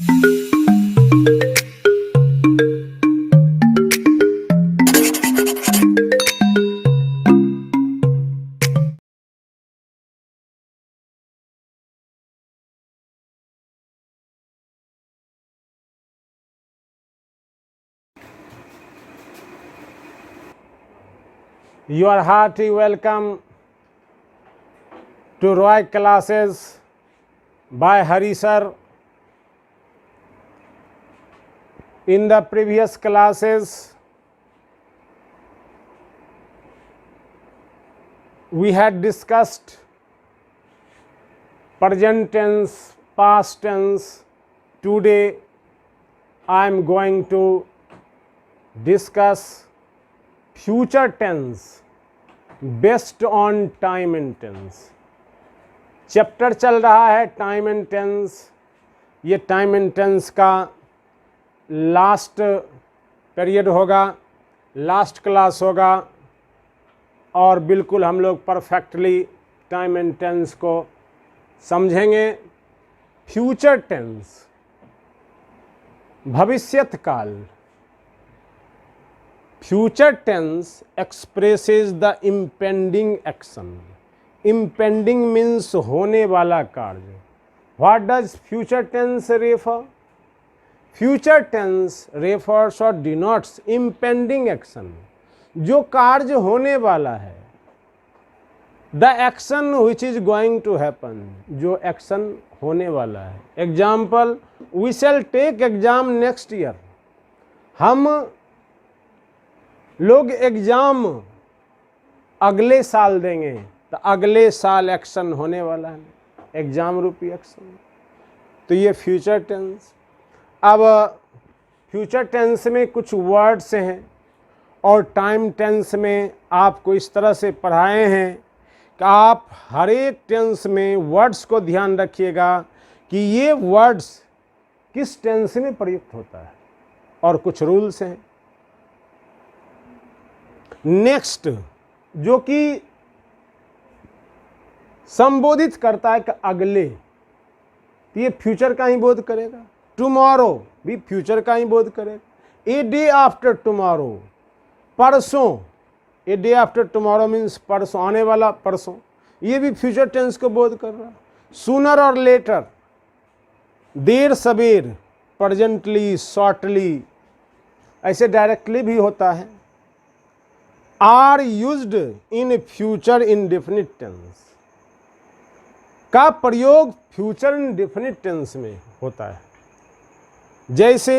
You are hearty welcome to Roy classes by Hari sir. In the previous classes, we had discussed present tense, past tense. Today, I am going to discuss future tense based on time and tense. Chapter चल रहा है time and tense. ये time and tense का last period होगा, last class होगा और बिल्कुल हम लोग परफेक्टली टाइम एंड टेंस को समझेंगे. फ्यूचर टेंस, भविष्यत काल. Future tense expresses the impending action. Impending means होने वाला कार्य. What does future tense refer? Future tense refers or denotes impending action. जो कार्य होने वाला है. The action which is going to happen. जो action होने वाला है. Example, we shall take exam next year. हम लोग एग्जाम अगले साल देंगे, तो अगले साल एक्शन होने वाला है, एग्जाम रूपी एक्शन. तो ये फ्यूचर टेंस. अब फ्यूचर टेंस में कुछ वर्ड्स हैं और टाइम टेंस में आपको इस तरह से पढ़ाए हैं कि आप हर एक टेंस में वर्ड्स को ध्यान रखिएगा कि ये वर्ड्स किस टेंस में प्रयुक्त होता है, और कुछ रूल्स हैं. नेक्स्ट, जो कि संबोधित करता है कि अगले, तो ये फ्यूचर का ही बोध करेगा. टुमारो भी फ्यूचर का ही बोध करेगा. ए डे आफ्टर टुमारो, परसों. A day after tomorrow means परसों, आने वाला परसों, ये भी फ्यूचर टेंस को बोध कर रहा है. सूनर और लेटर, देर सवेर, प्रेजेंटली, शॉर्टली, ऐसे डायरेक्टली भी होता है. Are used in future indefinite tense का प्रयोग फ्यूचर इंडेफिनिट टेंस में होता है. जैसे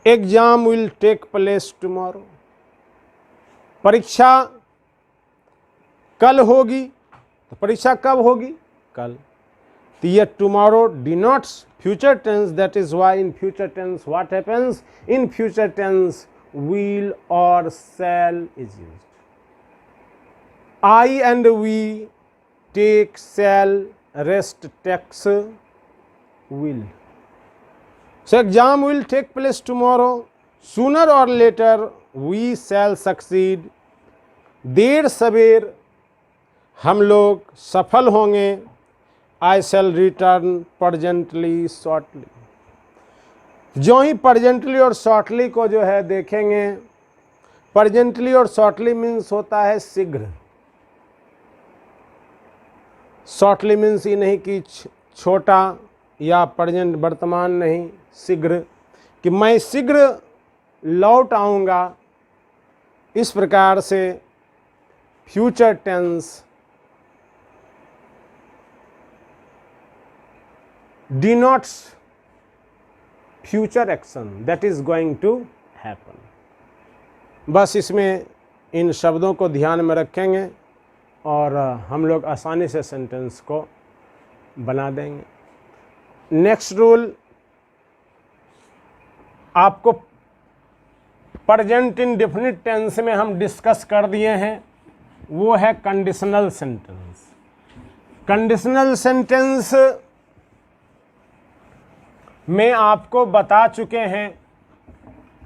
exam will take place tomorrow, परीक्षा कल होगी. तो परीक्षा कब होगी? कल. तो ये tomorrow denotes future tense. That is why in future tense what happens? In future tense will or shall is used. I and we, take, shall, rest, takes, will. So exam will take place tomorrow. Sooner or later we shall succeed. देर सवेर हम लोग सफल होंगे. I shall return presently, shortly. जो ही presently और shortly को जो है देखेंगे, प्रेजेंटली और शॉर्टली मीन्स होता है शीघ्र. शॉर्टली मीन्स ये नहीं कि छोटा या प्रेजेंट वर्तमान नहीं, शीघ्र, कि मैं शीघ्र लौट आऊँगा. इस प्रकार से future tense denotes future action that is going to happen. बस इसमें इन शब्दों को ध्यान में रखेंगे और हम लोग आसानी से सेंटेंस को बना देंगे. नेक्स्ट रूल आपको प्रेजेंट इंडेफिनिट टेंस में हम डिस्कस कर दिए हैं, वो है कंडीशनल सेंटेंस. कंडीशनल सेंटेंस में आपको बता चुके हैं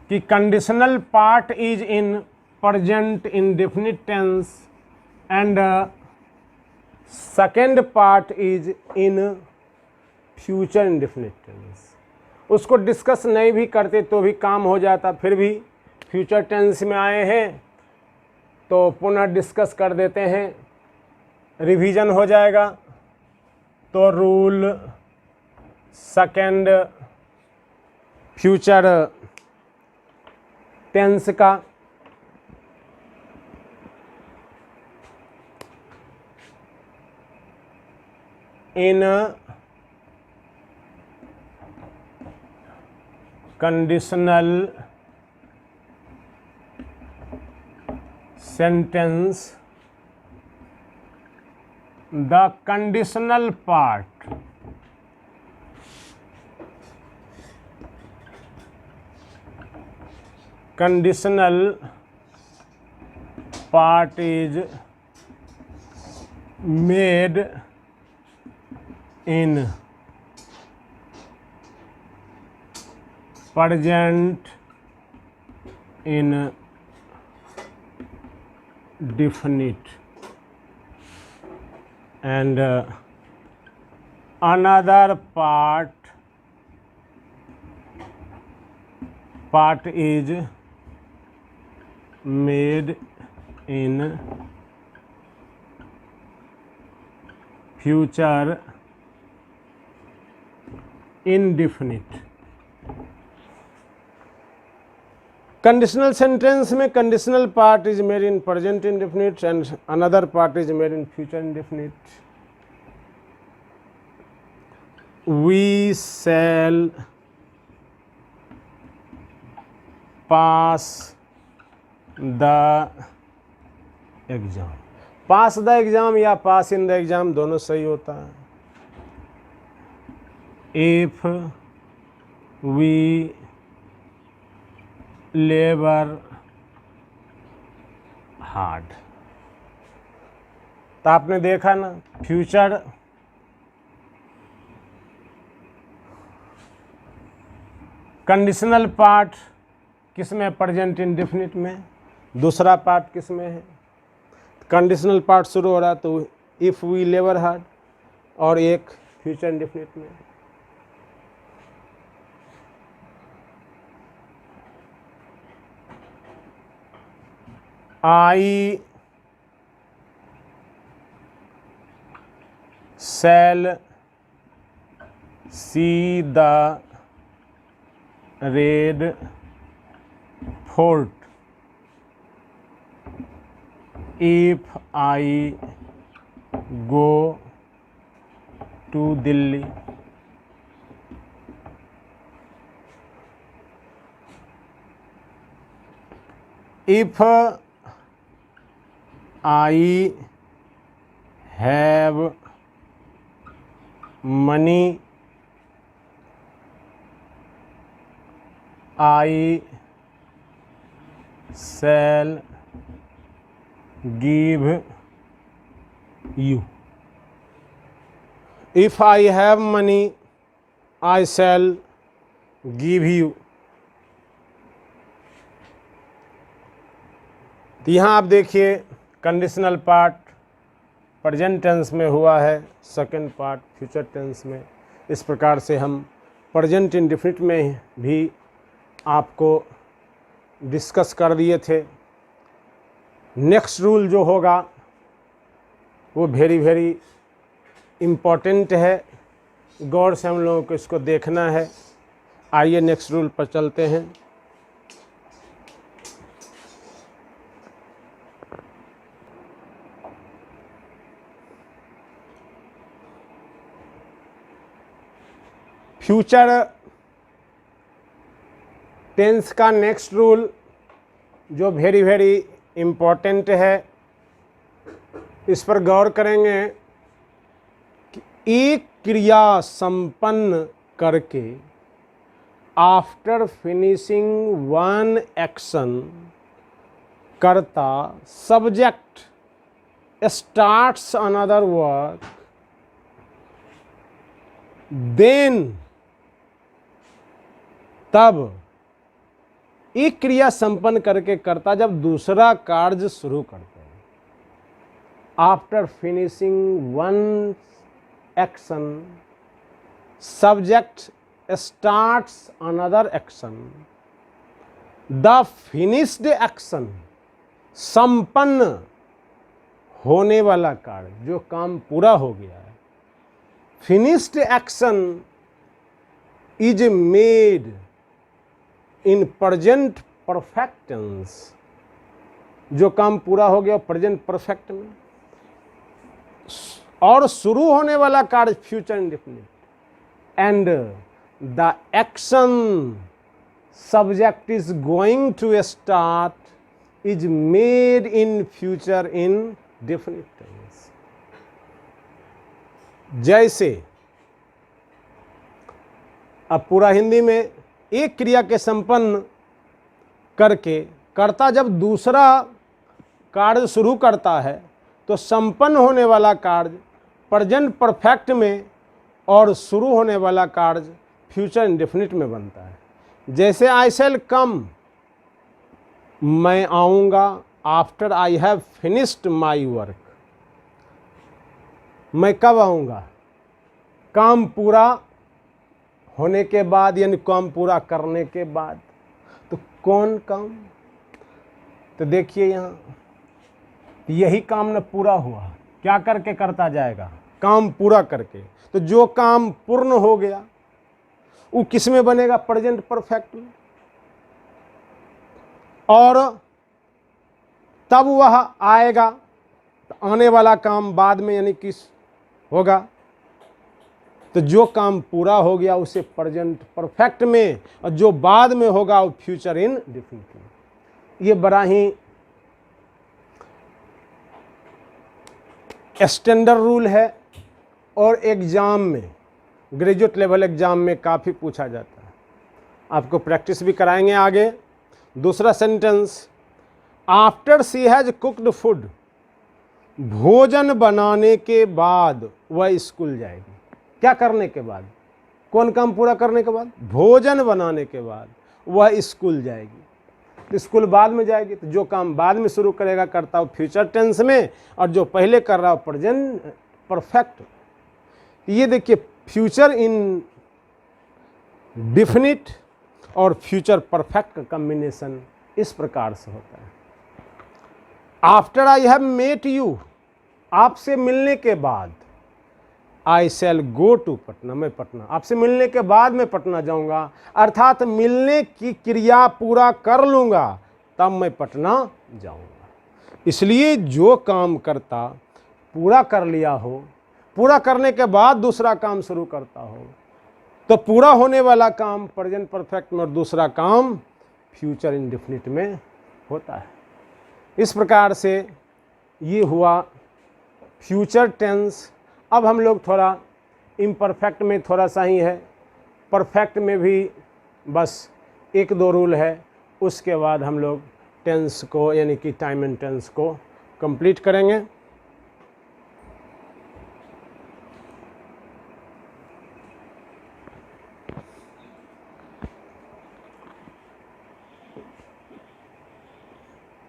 कि conditional part is in present indefinite tense and second part is in future indefinite tense. उसको डिस्कस नहीं भी करते तो भी काम हो जाता, फिर भी फ्यूचर टेंस में आए हैं तो पुनः डिस्कस कर देते हैं, रिवीजन हो जाएगा। तो रूल सेकंड फ्यूचर टेंस का, in conditional sentence the conditional part is made in present indefinite and another part is made in future indefinite। Conditional sentence में conditional part is made in present indefinite and another part is made in future indefinite. We shall pass the exam. Pass the exam या pass in the exam दोनों सही होता है। If we labour hard, तो आपने देखा ना, future conditional part किस में, प्रेजेंट इंडेफिनिट में। दूसरा पार्ट किस में है, कंडीशनल पार्ट शुरू हो रहा तो इफ़ वी लेबर हार्ड, और एक फ्यूचर इंडेफिनिट में। I shall see the Red Fort if I go to Delhi. If I have money, I shall give you। If I have money, I shall give you। तो यहाँ आप देखिए, conditional part present tense में हुआ है, second part future tense में। इस प्रकार से हम प्रेजेंट इंडेफिनिट में भी आपको डिस्कस कर दिए थे। नेक्स्ट रूल जो होगा वो वेरी वेरी इम्पॉर्टेंट है, गौर से हम लोगों को इसको देखना है। आइए नेक्स्ट रूल पर चलते हैं। फ्यूचर टेंस का नेक्स्ट रूल जो वेरी वेरी इम्पोर्टेंट है, इस पर गौर करेंगे कि एक क्रिया संपन्न करके आफ्टर फिनिशिंग वन एक्शन कर्ता subject starts another work, then तब एक क्रिया संपन्न करके कर्ता जब दूसरा कार्य शुरू करते हैं, after finishing one action subject starts another action, the finished action, संपन्न होने वाला कार्य, जो काम पूरा हो गया है, finished action is made in present perfect tense, जो काम पूरा हो गया प्रेजेंट परफेक्ट में, और शुरू होने वाला कार्य future indefinite, and the action subject is going to start is made in future indefinite tense. जैसे अब पूरा हिंदी में एक क्रिया के संपन्न करके कर्ता जब दूसरा कार्य शुरू करता है तो संपन्न होने वाला कार्य प्रेजेंट परफेक्ट में और शुरू होने वाला कार्य फ्यूचर इंडेफिनिट में बनता है। जैसे आई शैल कम, मैं आऊँगा, after I have finished my work, मैं कब आऊँगा, काम पूरा होने के बाद, यानी काम पूरा करने के बाद। तो कौन काम, तो देखिए यहाँ यही काम न पूरा हुआ, क्या करके करता जाएगा, काम पूरा करके। तो जो काम पूर्ण हो गया वो किस में बनेगा, प्रेजेंट परफेक्ट में, और तब वह आएगा तो आने वाला काम बाद में यानी किस होगा। तो जो काम पूरा हो गया उसे प्रेजेंट परफेक्ट में, और जो बाद में होगा वो फ्यूचर इन डेफिनिट में। ये बड़ा ही स्टैंडर्ड रूल है और एग्ज़ाम में, ग्रेजुएट लेवल एग्ज़ाम में काफ़ी पूछा जाता है। आपको प्रैक्टिस भी कराएंगे आगे। दूसरा sentence, after she has cooked food, भोजन बनाने के बाद वह स्कूल जाएगी। क्या करने के बाद, कौन काम पूरा करने के बाद, भोजन बनाने के बाद वह स्कूल जाएगी। तो स्कूल बाद में जाएगी, तो जो काम बाद में शुरू करेगा करता हो फ्यूचर टेंस में, और जो पहले कर रहा हो प्रेजेंट परफेक्ट। ये देखिए फ्यूचर इन डेफिनिट और फ्यूचर परफेक्ट का कॉम्बिनेशन इस प्रकार से होता है। After I have met you, आपसे मिलने के बाद, आई शैल गो टू पटना, मैं पटना, आपसे मिलने के बाद मैं पटना जाऊंगा, अर्थात मिलने की क्रिया पूरा कर लूंगा तब मैं पटना जाऊंगा। इसलिए जो काम करता पूरा कर लिया हो, पूरा करने के बाद दूसरा काम शुरू करता हो, तो पूरा होने वाला काम प्रेजेंट परफेक्ट में और दूसरा काम फ्यूचर इंडेफिनिट में होता है। इस प्रकार से ये हुआ फ्यूचर टेंस। अब हम लोग थोड़ा इम्परफेक्ट में थोड़ा सा ही है, परफेक्ट में भी बस एक दो रूल है, उसके बाद हम लोग टेंस को यानी कि टाइम एंड टेंस को कंप्लीट करेंगे।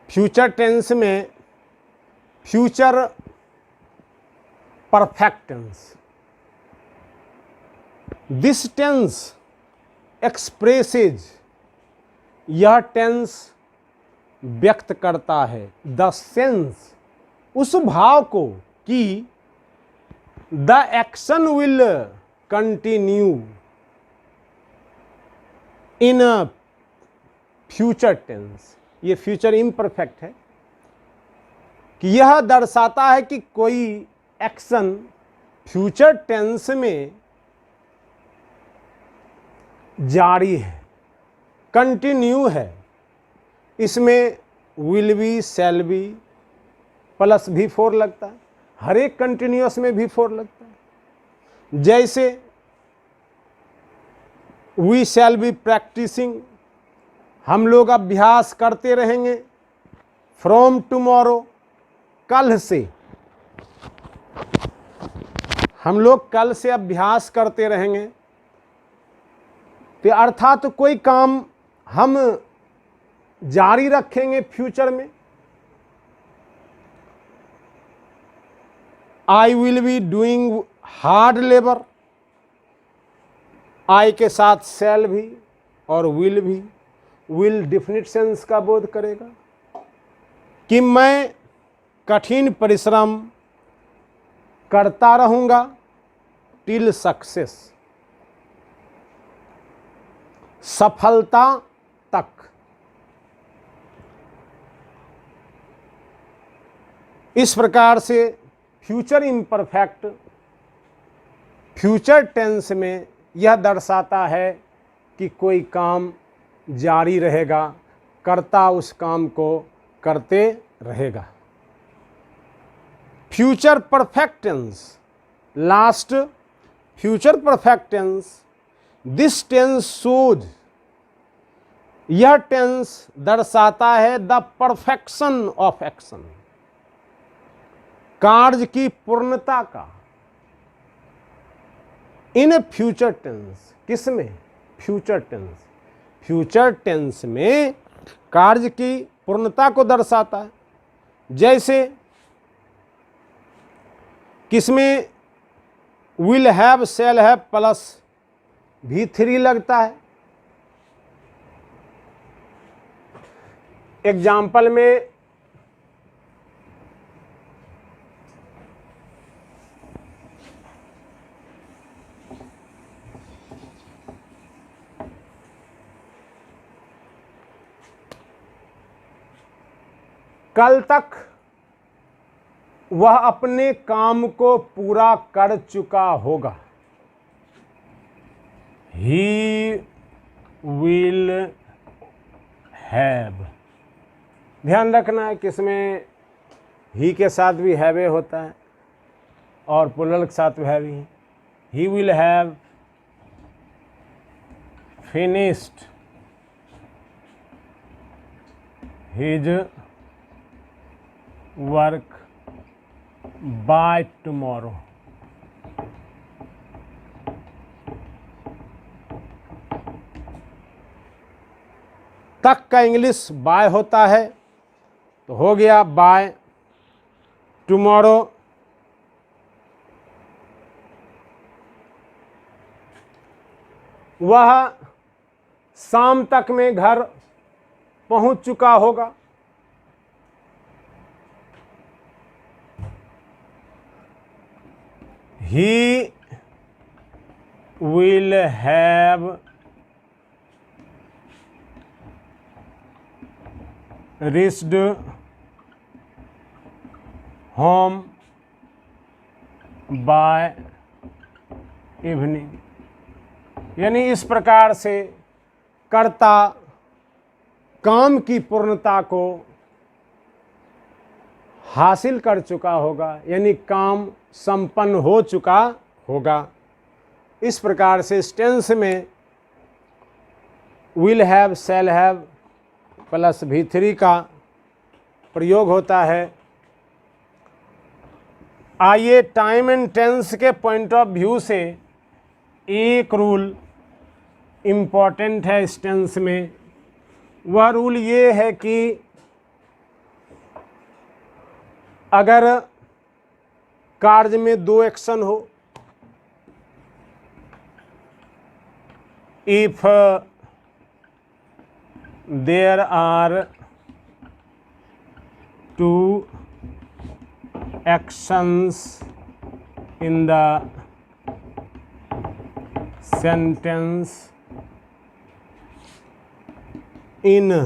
फ्यूचर टेंस में future perfect tense, this tense expresses, यह टेंस व्यक्त करता है द सेंस, उस भाव को कि the action will continue in a future tense. ये फ्यूचर इम्परफेक्ट है कि यह दर्शाता है कि कोई एक्शन फ्यूचर टेंस में जारी है, कंटिन्यू है। इसमें will be, shall be plus V4 लगता है, हर एक कंटिन्यूअस में V4 लगता है। जैसे वी शैल बी प्रैक्टिसिंग, हम लोग अभ्यास करते रहेंगे, फ्रॉम टुमारो, कल से, हम लोग कल से अभ्यास करते रहेंगे। तो अर्थात कोई काम हम जारी रखेंगे फ्यूचर में। I will be doing hard labour, I के साथ शैल भी और विल भी। विल डिफिनिट सेंस का बोध करेगा कि मैं कठिन परिश्रम करता रहूंगा टिल सक्सेस, सफलता तक। इस प्रकार से फ्यूचर इम्परफेक्ट फ्यूचर टेंस में यह दर्शाता है कि कोई काम जारी रहेगा, कर्ता उस काम को करते रहेगा। Future perfect tense, last future perfect tense, this tense shows, यह टेंस दर्शाता है द परफेक्शन ऑफ एक्शन, कार्य की पूर्णता का। इन ए फ्यूचर टेंस, किसमें? Future tense. फ्यूचर टेंस में कार्य की पूर्णता को दर्शाता है। जैसे किसमें will have shall have plus V3 लगता है। एग्जाम्पल में कल तक वह अपने काम को पूरा कर चुका होगा। He will have, ध्यान रखना है किसमें ही के साथ भी हैव होता है और प्लूरल के साथ भी have he. He will have finished his work by tomorrow। तक का इंग्लिश बाय होता है तो हो गया बाय टुमारो। वह शाम तक में घर पहुंच चुका होगा। He will have reached home by evening। यानी इस प्रकार से कर्ता काम की पूर्णता को हासिल कर चुका होगा, यानी काम संपन्न हो चुका होगा। इस प्रकार से इस टेंस में will have shall have plus V3 का प्रयोग होता है। आइए टाइम एंड टेंस के पॉइंट ऑफ व्यू से एक रूल इम्पॉर्टेंट है इस टेंस में। वह रूल ये है कि अगर कार्य में दो एक्शन हो, if there are two actions in the sentence in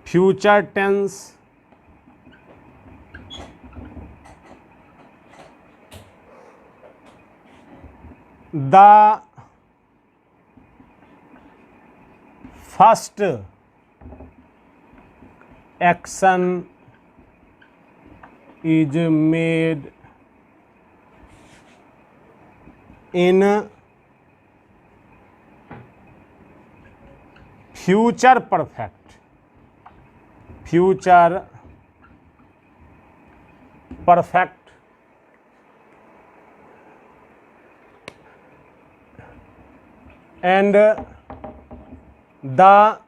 future tense, the first action is made in future perfect, future perfect, and the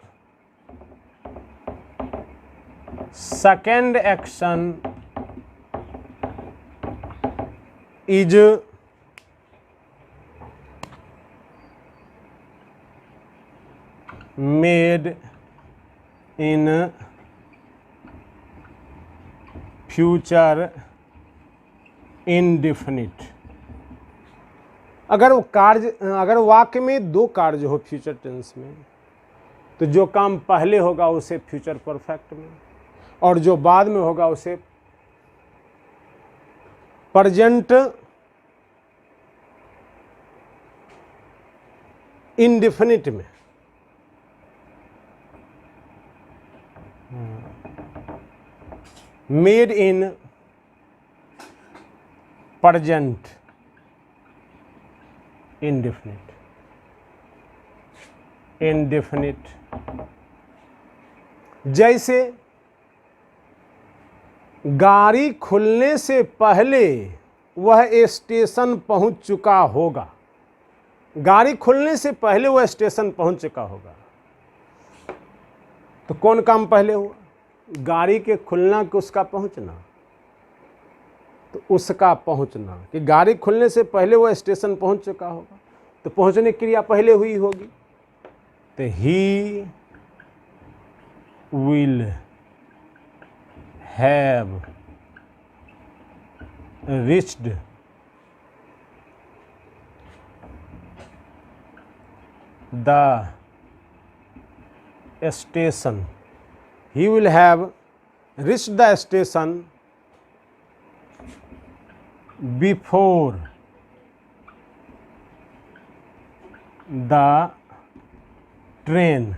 second action is made in future indefinite. अगर वाक्य में दो कार्य हो future tense में, तो जो काम पहले होगा उसे फ्यूचर परफेक्ट में, और जो बाद में होगा उसे प्रेजेंट इंडेफिनिट में। Made in present indefinite. जैसे गाड़ी खुलने से पहले वह स्टेशन पहुंच चुका होगा। गाड़ी खुलने से पहले वह स्टेशन पहुंच चुका होगा। तो कौन काम पहले हुआ? गाड़ी के खुलना कि उसका पहुंचना? तो उसका पहुंचना, कि गाड़ी खुलने से पहले वह स्टेशन पहुंच चुका होगा, तो पहुंचने की क्रिया पहले हुई होगी। तो he will have reached the station. He will have reached the station before the train.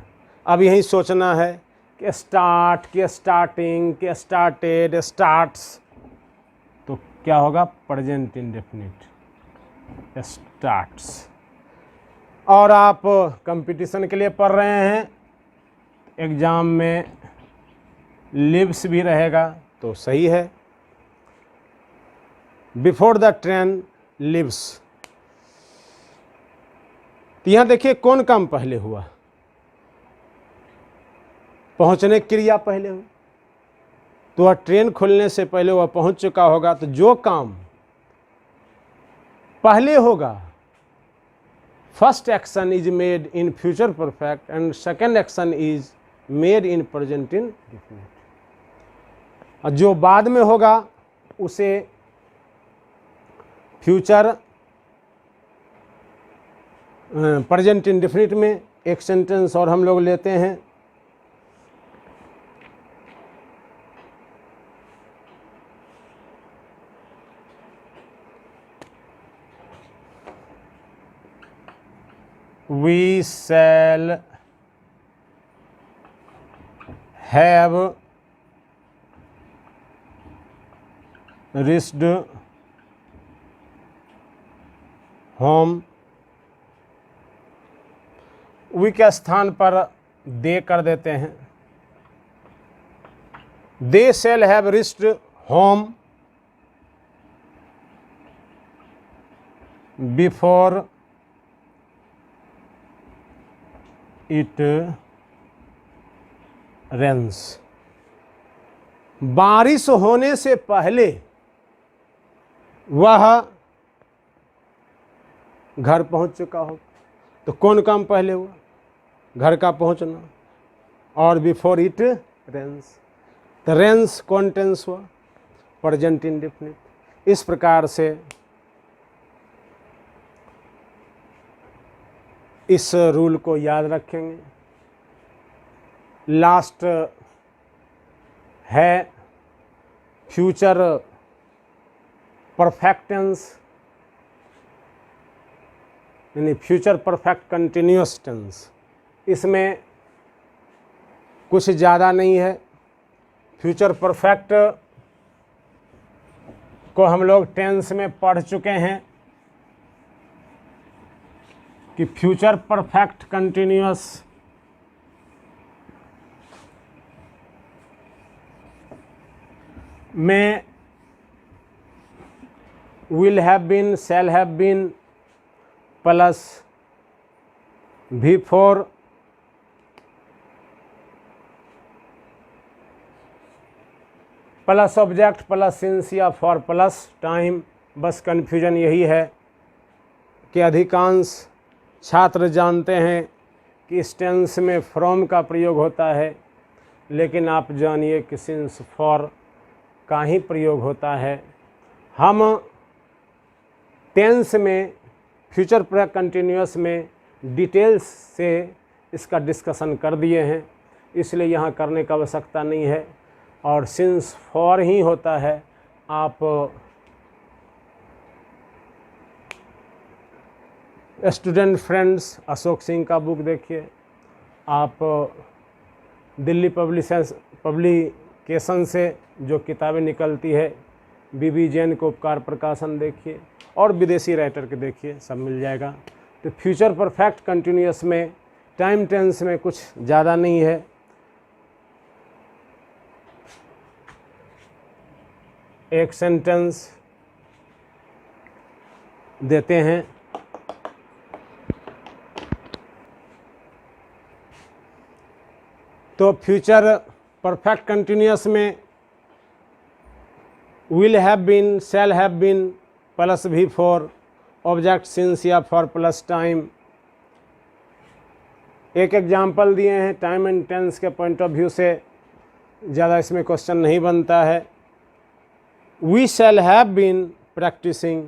अब यही सोचना है कि स्टार्ट, कि स्टार्टिंग, कि स्टार्टेड, स्टार्ट्स, तो क्या होगा? Present indefinite, starts. और आप कंपटीशन के लिए पढ़ रहे हैं, एग्ज़ाम में लिव्स भी रहेगा, तो सही है। Before the train leaves. तो यहाँ देखिए कौन काम पहले हुआ? पहुंचने की क्रिया पहले हुई, तो वह ट्रेन खुलने से पहले वह पहुंच चुका होगा। तो जो काम पहले होगा, first action is made in future perfect and second action is made in present indefinite. और जो बाद में होगा उसे फ्यूचर प्रेजेंट इंडेफिनिट में। एक सेंटेंस और हम लोग लेते हैं। We shall have reached home। we के स्थान पर दे कर देते हैं। They shall have reached home before it rains। बारिश होने से पहले वह घर पहुंच चुका हो। तो कौन काम पहले हुआ? घर का पहुंचना। और बिफोर इट रेन्स, तो रेन्स कौन टेंस हुआ? Present indefinite. इस प्रकार से इस रूल को याद रखेंगे। लास्ट है फ्यूचर परफेक्ट टेंस, यानी फ्यूचर परफेक्ट कंटिन्यूअस टेंस। इसमें कुछ ज़्यादा नहीं है। फ्यूचर परफेक्ट को हम लोग टेंस में पढ़ चुके हैं कि फ्यूचर परफेक्ट कंटिन्यूअस में will have been, shall have been plus before plus object plus since या फॉर प्लस टाइम। बस कन्फ्यूजन यही है कि अधिकांश छात्र जानते हैं कि इस टेंस में फ्रॉम का प्रयोग होता है, लेकिन आप जानिए कि सिंस फॉर का ही प्रयोग होता है। हम टेंस में फ्यूचर प्रेजेंट कंटिन्यूअस में डिटेल्स से इसका डिस्कशन कर दिए हैं, इसलिए यहाँ करने की आवश्यकता नहीं है, और सिंस फॉर ही होता है। आप स्टूडेंट फ्रेंड्स अशोक सिंह का बुक देखिए, आप दिल्ली पब्लिकेशन से जो किताबें निकलती है बीबी जैन को उपकार प्रकाशन देखिए, और विदेशी राइटर के देखिए, सब मिल जाएगा। तो फ्यूचर परफेक्ट कंटिन्यूअस में टाइम टेंस में कुछ ज़्यादा नहीं है। एक सेंटेंस देते हैं, तो फ्यूचर परफेक्ट कंटिन्यूअस में will have been, shall have been plus भी फॉर ऑब्जेक्ट सिंस या फॉर प्लस टाइम। एक एग्जाम्पल दिए हैं टाइम एंड टेंस के पॉइंट ऑफ व्यू से, ज़्यादा इसमें क्वेश्चन नहीं बनता है। We shall have been practising,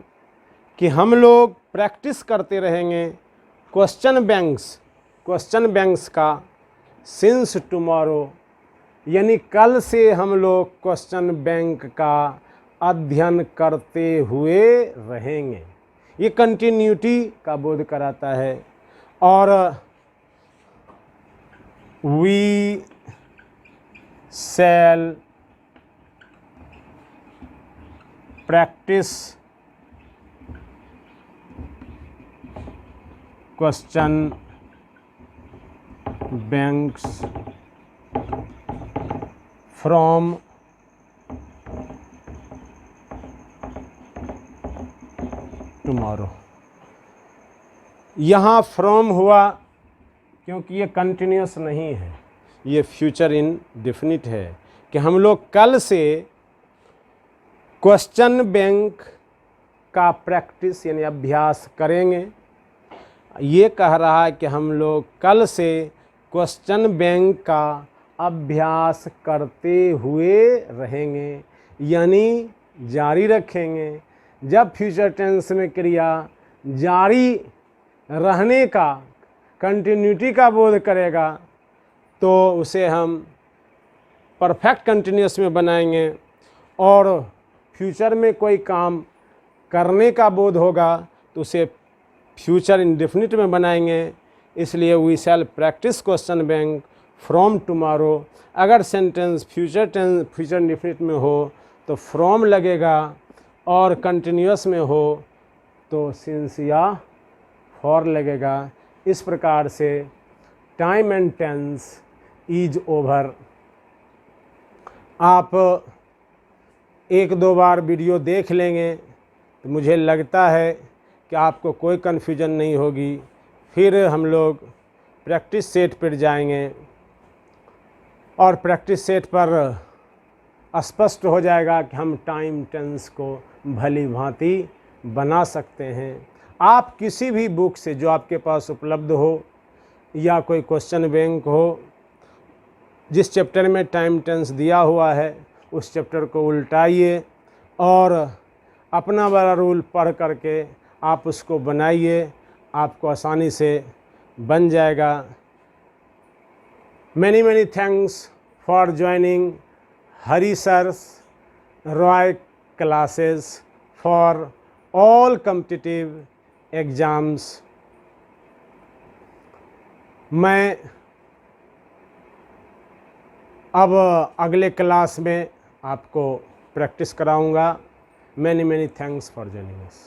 कि हम लोग प्रैक्टिस करते रहेंगे क्वेश्चन बैंक्स का सिंस टुमारो, यानी कल से हम लोग क्वेश्चन बैंक का अध्ययन करते हुए रहेंगे। ये कंटिन्यूटी का बोध कराता है। और we shall practise question banks from tomorrow. यहाँ फ्रॉम हुआ क्योंकि ये कंटिन्यूस नहीं है, ये फ्यूचर इंडेफिनिट है, कि हम लोग कल से क्वेश्चन बैंक का प्रैक्टिस यानी अभ्यास करेंगे। ये कह रहा है कि हम लोग कल से क्वेश्चन बैंक का अभ्यास करते हुए रहेंगे, यानी जारी रखेंगे। जब फ्यूचर टेंस में क्रिया जारी रहने का, कंटिन्यूटी का बोध करेगा, तो उसे हम परफेक्ट कंटिन्यूअस में बनाएंगे। और फ्यूचर में कोई काम करने का बोध होगा तो उसे फ्यूचर इंडेफिनिट में बनाएंगे। इसलिए we shall practise question bank from tomorrow. अगर सेंटेंस फ्यूचर इंडेफिनिट में हो तो फ्रॉम लगेगा, और कंटिन्यूअस में हो तो सिंस या फॉर लगेगा। इस प्रकार से time and tense is over. आप एक दो बार वीडियो देख लेंगे तो मुझे लगता है कि आपको कोई कन्फ्यूजन नहीं होगी। फिर हम लोग प्रैक्टिस सेट पर जाएंगे, और प्रैक्टिस सेट पर स्पष्ट हो जाएगा कि हम टाइम टेंस को भली भांति बना सकते हैं। आप किसी भी बुक से जो आपके पास उपलब्ध हो, या कोई क्वेश्चन बैंक हो, जिस चैप्टर में टाइम टेंस दिया हुआ है उस चैप्टर को उल्टाइए और अपना वाला रूल पढ़ करके आप उसको बनाइए, आपको आसानी से बन जाएगा। many thanks for joining Hari Sir's Roy classes for all competitive exams. मैं अब अगले क्लास में आपको प्रैक्टिस कराऊंगा। many thanks for joining us।